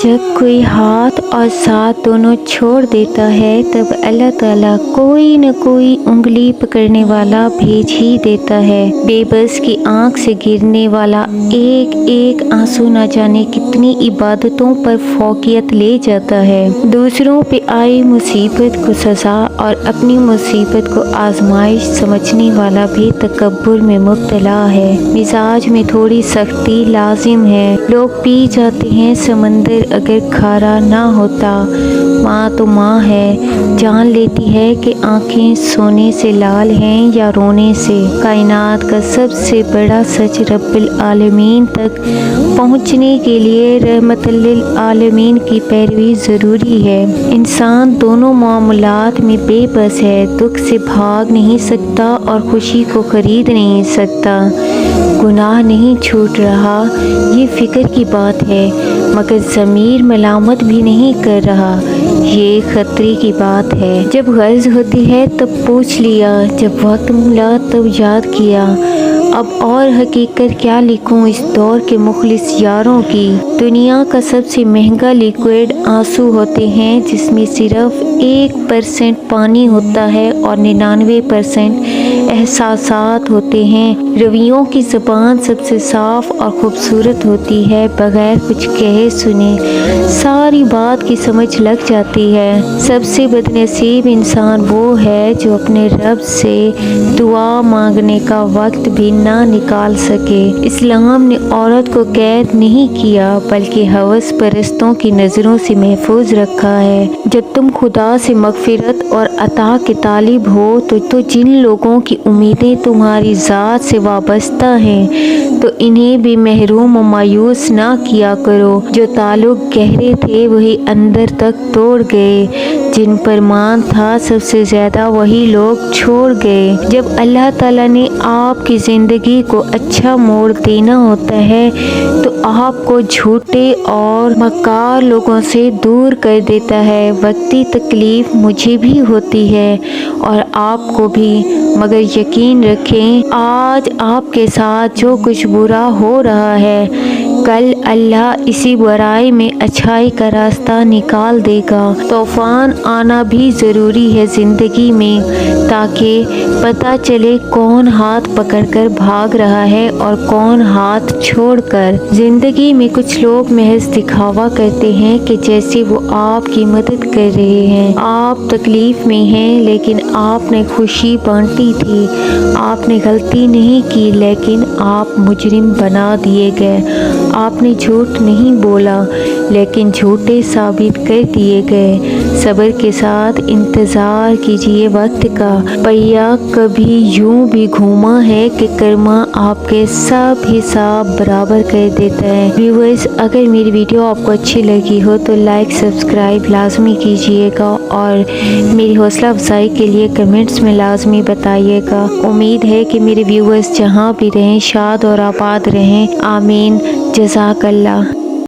जब कोई हाथ और साथ दोनों छोड़ देता है तब अल्लाह ताला कोई न कोई उंगली पकड़ने वाला भेज ही देता है। बेबस की आंख से गिरने वाला एक एक आंसू न जाने कितनी इबादतों पर फौकियत ले जाता है। दूसरों पे आई मुसीबत को सजा और अपनी मुसीबत को आजमाइश समझने वाला भी तकब्बुर में मुब्तला है। मिजाज में थोड़ी सख्ती लाजिम है। लोग पी जाते हैं समंदर अगर खारा ना होता। माँ तो माँ है, जान लेती है कि आंखें सोने से लाल हैं या रोने से। कायनात का सबसे बड़ा सच रब्बिल आलमीन तक पहुँचने के लिए रहमतुल आलमीन की पैरवी ज़रूरी है। इंसान दोनों मामलात में बेबस है, दुख से भाग नहीं सकता और खुशी को खरीद नहीं सकता। गुनाह नहीं छूट रहा ये फ़िक्र की बात है, मगर ज़मीर मलामत भी नहीं कर रहा ये खतरे की बात है। जब गर्ज होती है तब पूछ लिया, जब वक्त मिला तब याद किया। अब और हकीकत क्या लिखूं इस दौर के मुखलिस यारों की। दुनिया का सबसे महंगा लिक्विड आंसू होते हैं, जिसमें सिर्फ 1% पानी होता है और 99% एहसासात होते हैं। रवियों की ज़बान सबसे साफ और खूबसूरत होती है, बगैर कुछ कहे सुने सारी बात की समझ लग जाती है। सबसे बदनसीब इंसान वो है जो अपने रब से दुआ मांगने का वक्त भी ना निकाल सके। इस्लाम ने औरत को कैद नहीं किया बल्कि हवस परस्तों की नज़रों से महफूज रखा है। जब तुम खुदा से मगफिरत और अता के तालिब हो तो जिन लोगों की उम्मीदें तुम्हारी ज़ात से वाबस्ता हैं तो इन्हें भी महरूम और मायूस ना किया करो। जो ताल्लुक गहरे थे वही अंदर तक तोड़ गए, जिन पर मान था सबसे ज़्यादा वही लोग छोड़ गए। जब अल्लाह ताला ने आपकी ज़िंदगी को अच्छा मोड़ देना होता है तो आपको झूठे और मक्कार लोगों से दूर कर देता है। वक्ती तकलीफ़ मुझे भी होती है और आपको भी, मगर यकीन रखें आज आपके साथ जो कुछ बुरा हो रहा है कल अल्लाह इसी बुराई में अच्छाई का रास्ता निकाल देगा। तूफ़ान आना भी ज़रूरी है ज़िंदगी में, ताकि पता चले कौन हाथ पकड़कर भाग रहा है और कौन हाथ छोड़कर। ज़िंदगी में कुछ लोग महज दिखावा करते हैं कि जैसे वो आपकी मदद कर रहे हैं। आप तकलीफ़ में हैं लेकिन आपने खुशी बांटी थी। आपने गलती नहीं की लेकिन आप मुजरिम बना दिए गए। आपने झूठ नहीं बोला लेकिन झूठे साबित कर दिए गए। सब्र के साथ इंतज़ार कीजिए वक्त का, पहिया कभी यूं भी घूमा है कि कर्मा आपके सब हिसाब बराबर कर देता है। व्यूअर्स, अगर मेरी वीडियो आपको अच्छी लगी हो तो लाइक सब्सक्राइब लाजमी कीजिएगा और मेरी हौसला अफजाई के लिए कमेंट्स में लाजमी बताइएगा। उम्मीद है कि मेरे व्यूअर्स जहाँ भी रहें शाद और आबाद रहें। आमीन। जज़ाकल्लाह।